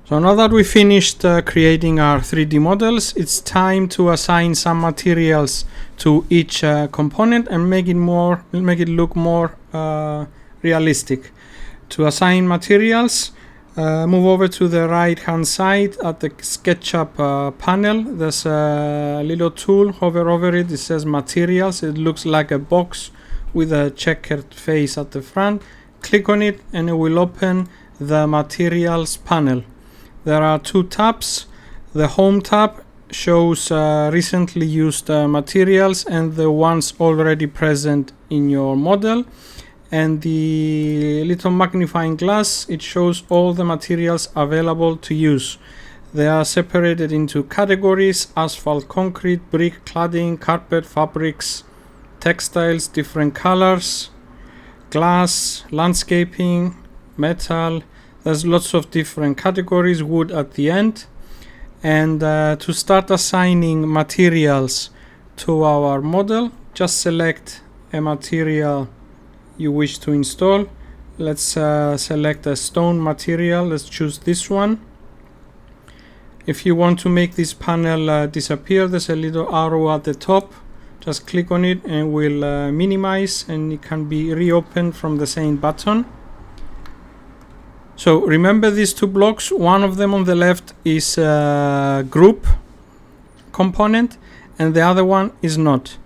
So now that we finished creating our 3D models, it's time to assign some materials to each component and make it look more realistic. To assign materials, move over to the right hand side at the SketchUp panel. There's a little tool, hover over it, it says materials. It looks like a box with a checkered face at the front. Click on it and it will open the materials panel. There are two tabs. The home tab shows recently used materials and the ones already present in your model. And the little magnifying glass, it shows all the materials available to use. They are separated into categories: asphalt, concrete, brick, cladding, carpet, fabrics, textiles, different colors, glass, landscaping, metal. There's lots of different categories, wood at the end. And to start assigning materials to our model, just select a material you wish to install. Let's select a stone material. Let's choose this one. If you want to make this panel disappear, there's a little arrow at the top. Just click on it and we'll minimize, and it can be reopened from the same button. So remember these two blocks. One of them on the left is a group component and the other one is not.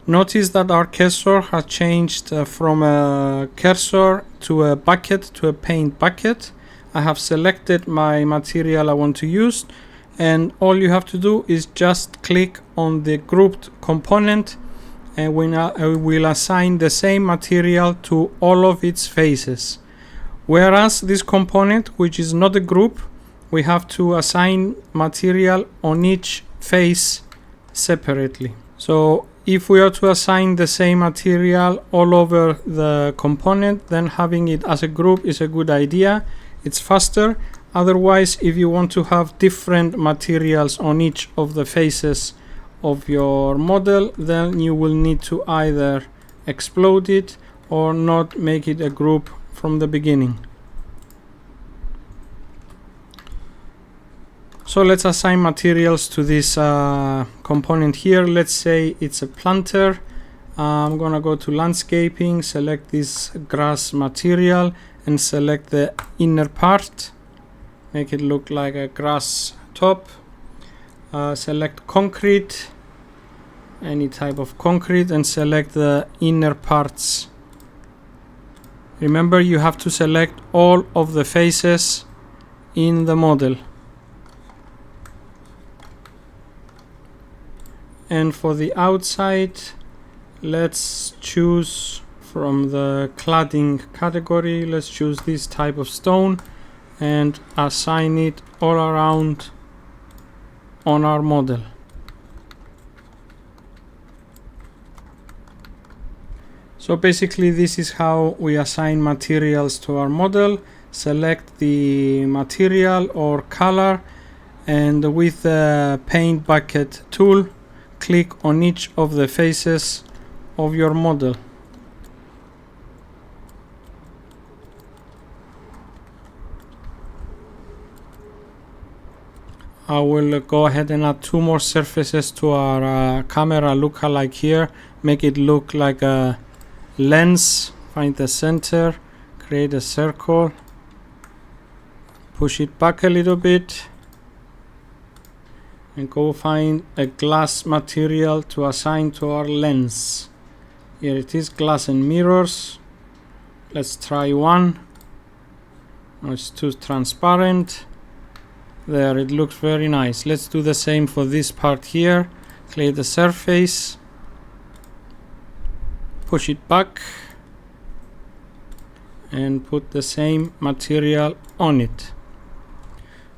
Notice that our cursor has changed from a cursor to a bucket, to a paint bucket. I have selected my material I want to use, and all you have to do is just click on the grouped component, and we will assign the same material to all of its faces. Whereas this component, which is not a group, we have to assign material on each face separately. So if we are to assign the same material all over the component, then having it as a group is a good idea. It's faster. Otherwise, if you want to have different materials on each of the faces of your model, then you will need to either explode it or not make it a group from the beginning. So let's assign materials to this component here. Let's say it's a planter. I'm gonna go to landscaping, select this grass material and select the inner part. Make it look like a grass top. Select concrete, any type of concrete, and select the inner parts. Remember, you have to select all of the faces in the model. And for the outside, let's choose from the cladding category. Let's choose this type of stone and assign it all around on our model. So basically this is how we assign materials to our model. Select the material or color, and with the paint bucket tool, click on each of the faces of your model. I will go ahead and add two more surfaces to our camera lookalike here. Make it look like a lens. Find the center, create a circle, push it back a little bit, and go find a glass material to assign to our lens. Here it is, glass and mirrors. Let's try one. No, it's too transparent. There, it looks very nice. Let's do the same for this part here. Create the surface, push it back, and put the same material on it.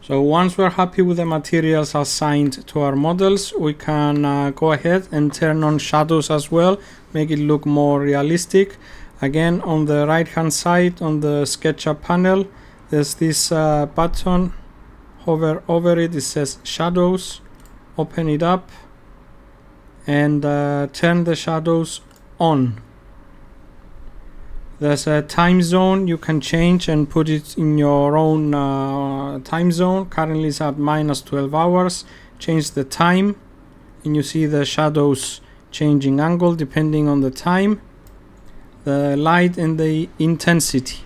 So once we're happy with the materials assigned to our models, we can go ahead and turn on shadows as well, make it look more realistic. Again, on the right hand side on the SketchUp panel, there's this button. Hover over it, it says shadows. Open it up and turn the shadows on. There's a time zone you can change and put it in your own time zone. Currently it's at -12 hours. Change the time and you see the shadows changing angle depending on the time, the light and the intensity.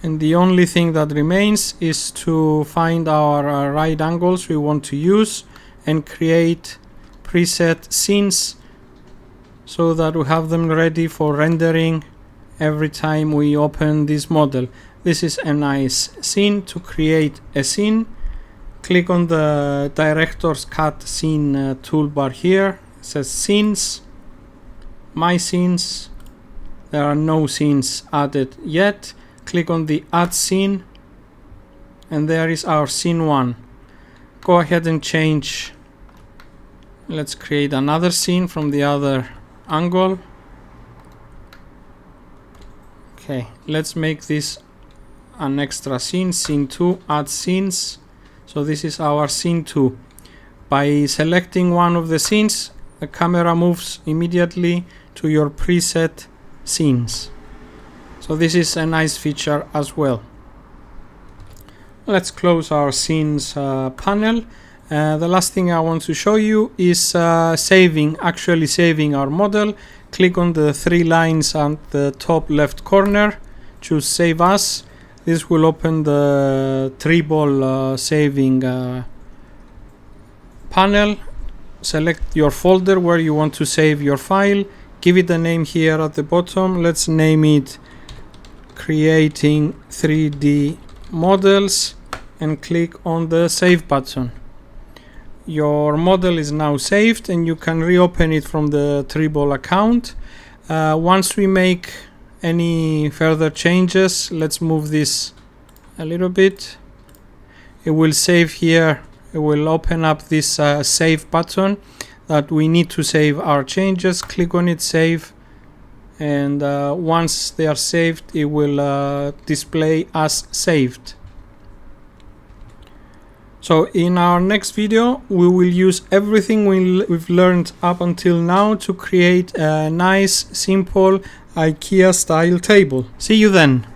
And the only thing that remains is to find our right angles we want to use and create preset scenes so that we have them ready for rendering every time we open this model. This is a nice scene. To create a scene, click on the director's cut scene toolbar here. It says scenes, my scenes. There are no scenes added yet. Click on the add scene and there is our scene 1. Go ahead and change. Let's create another scene from the other angle. Okay, let's make this an extra scene, scene 2, add scenes. So this is our scene 2. By selecting one of the scenes, the camera moves immediately to your preset scenes. So this is a nice feature as well. Let's close our scenes panel. The last thing I want to show you is actually saving our model. Click on the 3 lines at the top left corner, choose Save As. This will open the 3-ball saving panel. Select your folder where you want to save your file. Give it a name here at the bottom. Let's name it Creating 3D Models and click on the Save button. Your model is now saved and you can reopen it from the 3-ball account. Once we make any further changes, let's move this a little bit. It will save here. It will open up this save button that we need to save our changes. Click on it, save, and once they are saved, it will display as saved. So in our next video, we will use everything we've learned up until now to create a nice, simple IKEA style table. See you then.